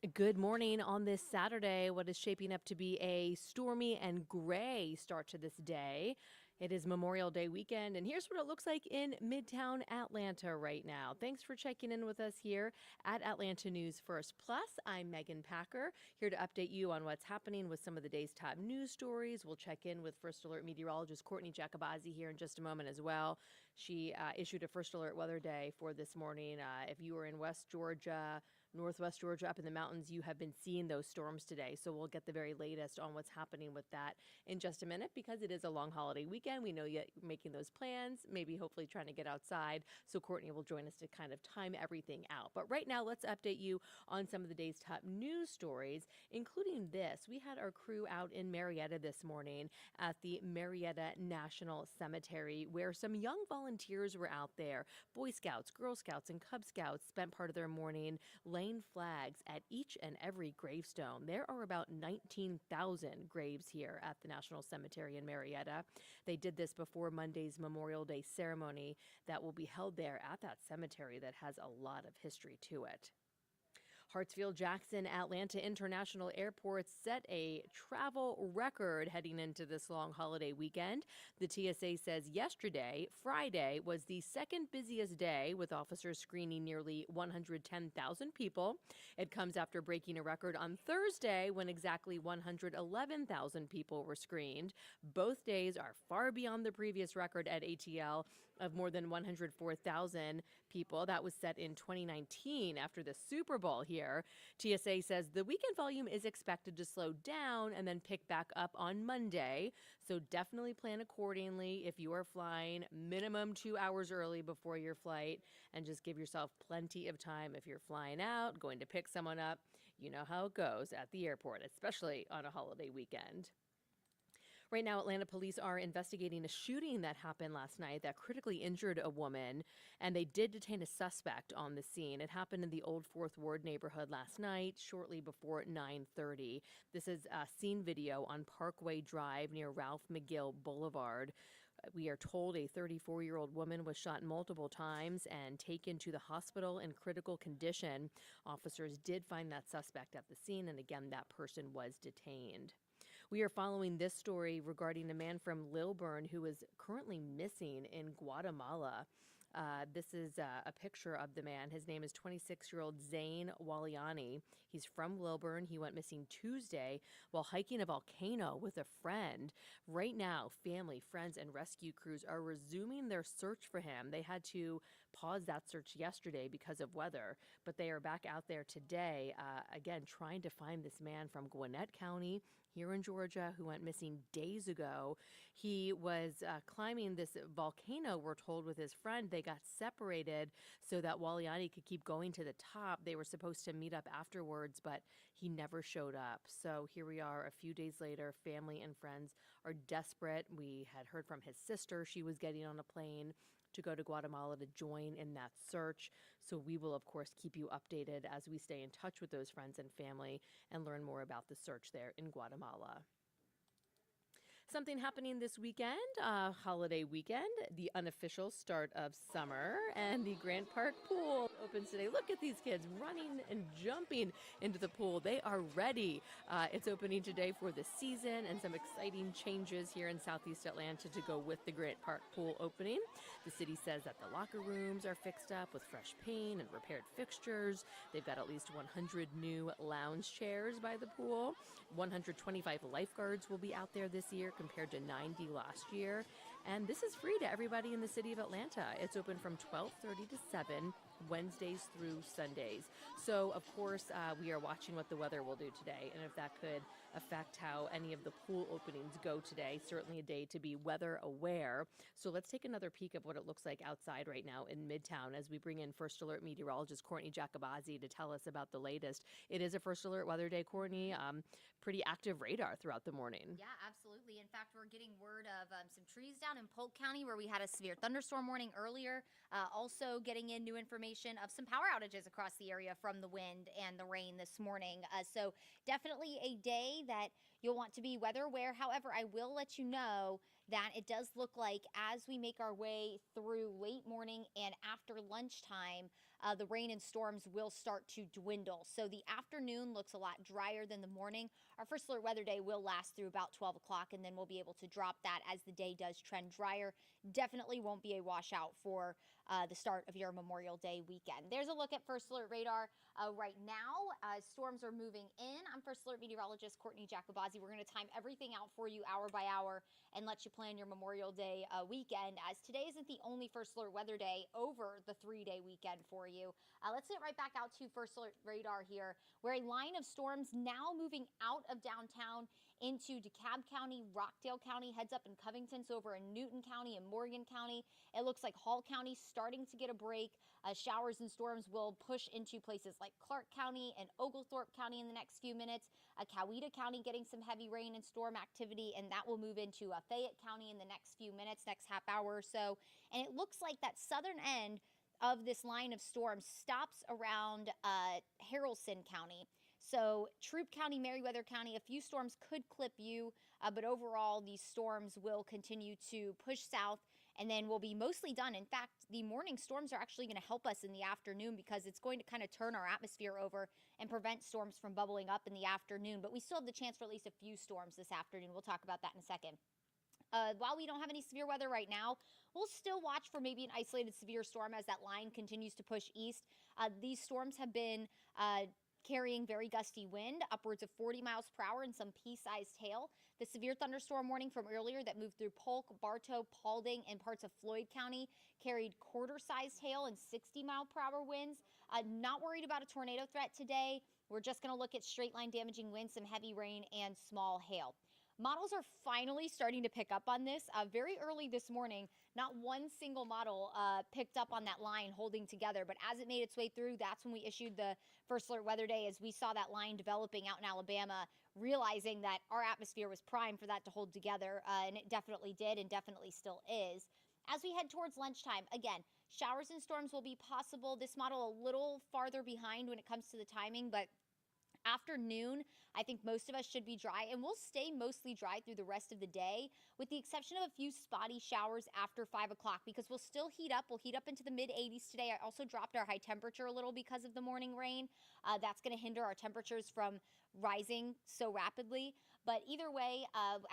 Good morning on this Saturday. What is shaping up to be a stormy and gray start to this day. It is Memorial Day weekend, and here's what it looks like in Midtown Atlanta right now. Thanks for checking in with us here at Atlanta News First Plus. I'm Megan Packer, here to update you on what's happening with some of the day's top news stories. We'll check in with First Alert meteorologist Courtney Jacobazzi here in just a moment as well. She issued a First Alert weather day for this morning. If you were in West Georgia, Northwest Georgia, up in the mountains, you have been seeing those storms today. So we'll get the very latest on what's happening with that in just a minute because it is a long holiday weekend. We know you're making those plans, maybe hopefully trying to get outside. So Courtney will join us to kind of time everything out. But right now, let's update you on some of the day's top news stories, including this. We had our crew out in Marietta this morning at the Marietta National Cemetery, where some young volunteers were out there. Boy Scouts, Girl Scouts, and Cub Scouts spent part of their morning laying flags at each and every gravestone. There are about 19,000 graves here at the National Cemetery in Marietta. They did this before Monday's Memorial Day ceremony that will be held there at that cemetery that has a lot of history to it. Hartsfield-Jackson Atlanta International Airport set a travel record heading into this long holiday weekend. The TSA says yesterday, Friday, was the second busiest day with officers screening nearly 110,000 people. It comes after breaking a record on Thursday when exactly 111,000 people were screened. Both days are far beyond the previous record at ATL of more than 104,000 people. That was set in 2019 after the Super Bowl here. TSA says the weekend volume is expected to slow down and then pick back up on Monday. So definitely plan accordingly if you are flying minimum 2 hours early before your flight, and just give yourself plenty of time if you're flying out, going to pick someone up. You know how it goes at the airport, especially on a holiday weekend. Right now, Atlanta police are investigating a shooting that happened last night that critically injured a woman, and they did detain a suspect on the scene. It happened in the Old Fourth Ward neighborhood last night, shortly before 9:30. This is a scene video on Parkway Drive near Ralph McGill Boulevard. We are told a 34-year-old woman was shot multiple times and taken to the hospital in critical condition. Officers did find that suspect at the scene, and again, that person was detained. We are following this story regarding a man from Lilburn who is currently missing in Guatemala. This is a picture of the man. His name is 26-year-old Zane Waliani. He's from Lilburn. He went missing Tuesday while hiking a volcano with a friend. Right now, family, friends, and rescue crews are resuming their search for him. They had to pause that search yesterday because of weather, but they are back out there today, again, trying to find this man from Gwinnett County here in Georgia who went missing days ago. He was climbing this volcano, we're told, with his friend. They got separated so that Waliani could keep going to the top. They were supposed to meet up afterwards, but he never showed up. So here we are a few days later. Family and friends are desperate. We had heard from his sister. She was getting on a plane to go to Guatemala to join in that search. So we will, of course, keep you updated as we stay in touch with those friends and family and learn more about the search there in Guatemala. Something happening this weekend, holiday weekend, the unofficial start of summer, and the Grant Park Pool opens today. Look at these kids running and jumping into the pool. They are ready. It's opening today for the season, and some exciting changes here in Southeast Atlanta to go with the Grant Park Pool opening. The city says that the locker rooms are fixed up with fresh paint and repaired fixtures. They've got at least 100 new lounge chairs by the pool. 125 lifeguards will be out there this year, compared to 90 last year. And this is free to everybody in the city of Atlanta. It's open from 12:30 to 7, Wednesdays through Sundays. So, of course, we are watching what the weather will do today, and if that could affect how any of the pool openings go today. Certainly a day to be weather aware. So let's take another peek of what it looks like outside right now in Midtown as we bring in First Alert meteorologist Courtney Jacobazzi to tell us about the latest. It is a First Alert weather day, Courtney. Pretty active radar throughout the morning. Yeah, absolutely. In fact, we're getting word of some trees down in Polk County where we had a severe thunderstorm warning earlier. Also getting in new information of some power outages across the area from the wind and the rain this morning. So definitely a day that you'll want to be weather aware. However, I will let you know, that it does look like as we make our way through late morning and after lunchtime, the rain and storms will start to dwindle. So the afternoon looks a lot drier than the morning. Our first alert weather day will last through about 12 o'clock, and then we'll be able to drop that as the day does trend drier. Definitely won't be a washout for the start of your Memorial Day weekend. There's a look at First Alert radar right now. Storms are moving in. I'm First Alert meteorologist Courtney Jacobazzi. We're going to time everything out for you hour by hour and let you plan your Memorial Day weekend, as today isn't the only First Alert weather day over the 3-day weekend for you. Let's get right back out to First Alert radar here, where a line of storms now moving out of downtown into DeKalb County, Rockdale County, heads up in Covington, so over in Newton County and Morgan County. It looks like Hall County starting to get a break. Showers and storms will push into places like Clark County and Oglethorpe County in the next few minutes. Coweta County getting some heavy rain and storm activity, and that will move into Fayette County in the next few minutes, next half hour or so. And it looks like that southern end of this line of storms stops around Haralson County. So Troup County, Meriwether County, a few storms could clip you, but overall these storms will continue to push south and then will be mostly done. In fact, the morning storms are actually going to help us in the afternoon because it's going to kind of turn our atmosphere over and prevent storms from bubbling up in the afternoon. But we still have the chance for at least a few storms this afternoon. We'll talk about that in a second. While we don't have any severe weather right now, we'll still watch for maybe an isolated severe storm as that line continues to push east. These storms have been carrying very gusty wind, upwards of 40 miles per hour and some pea-sized hail. The severe thunderstorm warning from earlier that moved through Polk, Bartow, Paulding, and parts of Floyd County carried quarter-sized hail and 60-mile-per-hour winds. Not worried about a tornado threat today. We're just going to look at straight-line damaging winds, some heavy rain, and small hail. Models are finally starting to pick up on this. Very early this morning, not one single model picked up on that line holding together, but as it made its way through, that's when we issued the First Alert weather day, as we saw that line developing out in Alabama, realizing that our atmosphere was primed for that to hold together, and it definitely did and definitely still is. As we head towards lunchtime, again, showers and storms will be possible. This model a little farther behind when it comes to the timing, but afternoon, I think most of us should be dry, and we'll stay mostly dry through the rest of the day, with the exception of a few spotty showers after 5 o'clock, because we'll still heat up. We'll heat up into the mid-80s today. I also dropped our high temperature a little because of the morning rain. That's going to hinder our temperatures from rising so rapidly. But either way,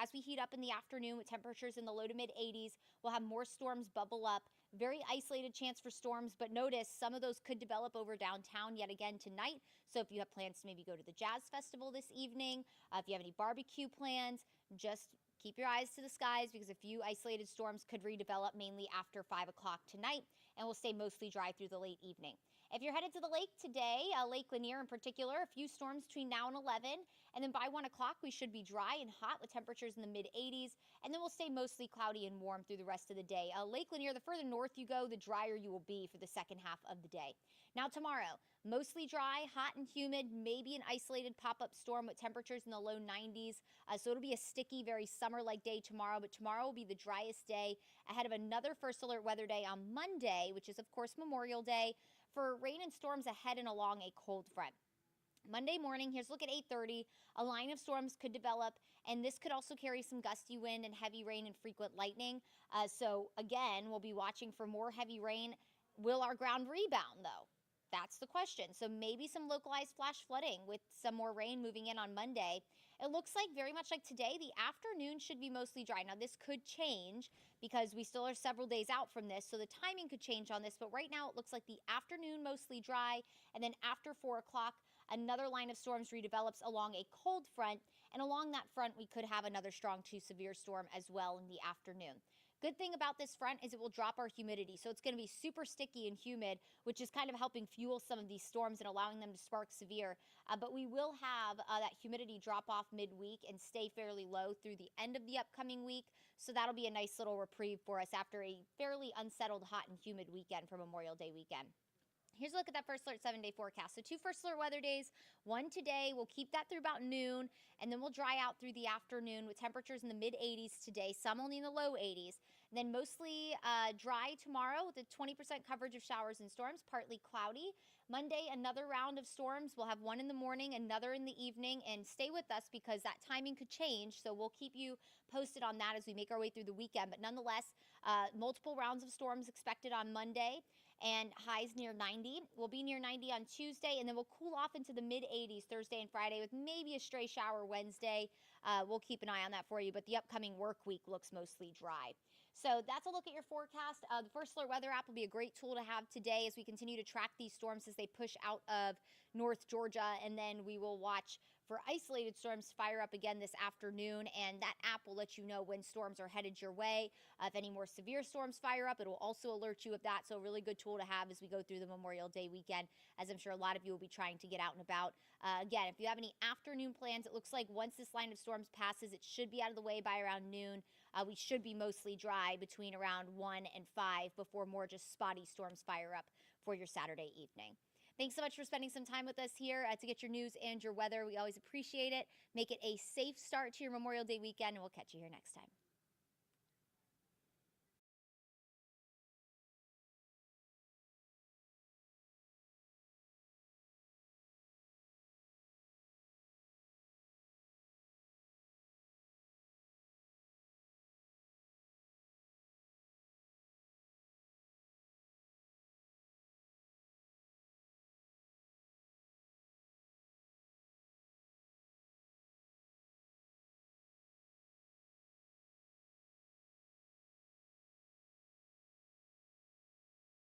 as we heat up in the afternoon with temperatures in the low to mid-80s, we'll have more storms bubble up. Very isolated chance for storms, but notice some of those could develop over downtown yet again tonight. So if you have plans to maybe go to the Jazz Festival this evening, if you have any barbecue plans, just keep your eyes to the skies, because a few isolated storms could redevelop mainly after 5 o'clock tonight, and will stay mostly dry through the late evening. If you're headed to the lake today, Lake Lanier in particular, a few storms between now and 11, and then by 1 o'clock we should be dry and hot with temperatures in the mid-80s, and then we'll stay mostly cloudy and warm through the rest of the day. Lake Lanier, the further north you go, the drier you will be for the second half of the day. Now tomorrow, mostly dry, hot and humid, maybe an isolated pop-up storm with temperatures in the low 90s. So it'll be a sticky, very summer-like day tomorrow, but tomorrow will be the driest day ahead of another First Alert weather day on Monday, which is of course Memorial Day, for rain and storms ahead and along a cold front. Monday morning, here's a look at 8:30. A line of storms could develop, and this could also carry some gusty wind and heavy rain and frequent lightning. So again, we'll be watching for more heavy rain. Will our ground rebound, though? That's the question. So maybe some localized flash flooding with some more rain moving in on Monday. It looks like very much like today, the afternoon should be mostly dry. Now, this could change because we still are several days out from this, so the timing could change on this. But right now, it looks like the afternoon mostly dry, and then after 4 o'clock, another line of storms redevelops along a cold front, and along that front, we could have another strong to severe storm as well in the afternoon. Good thing about this front is it will drop our humidity, so it's going to be super sticky and humid, which is kind of helping fuel some of these storms and allowing them to spark severe. But we will have that humidity drop off midweek and stay fairly low through the end of the upcoming week, so that'll be a nice little reprieve for us after a fairly unsettled, hot and humid weekend for Memorial Day weekend. Here's a look at that First Alert 7-day forecast. So 2 First Alert weather days, one today. We'll keep that through about noon, and then we'll dry out through the afternoon with temperatures in the mid 80s today, some only in the low 80s. And then mostly dry tomorrow with a 20% coverage of showers and storms, partly cloudy. Monday, another round of storms. We'll have one in the morning, another in the evening, and stay with us because that timing could change. So we'll keep you posted on that as we make our way through the weekend. But nonetheless, multiple rounds of storms expected on Monday, and highs near 90. We'll be near 90 on Tuesday, and then we'll cool off into the mid 80s Thursday and Friday with maybe a stray shower Wednesday. We'll keep an eye on that for you, but the upcoming work week looks mostly dry. So that's a look at your forecast. The First Alert Weather app will be a great tool to have today as we continue to track these storms as they push out of North Georgia, and then we will watch for isolated storms to fire up again this afternoon, and that app will let you know when storms are headed your way. If any more severe storms fire up, it will also alert you of that, so a really good tool to have as we go through the Memorial Day weekend, as I'm sure a lot of you will be trying to get out and about. Again, if you have any afternoon plans, it looks like once this line of storms passes, it should be out of the way by around noon. We should be mostly dry between around 1 and 5 before more just spotty storms fire up for your Saturday evening. Thanks so much for spending some time with us here to get your news and your weather. We always appreciate it. Make it a safe start to your Memorial Day weekend, and we'll catch you here next time.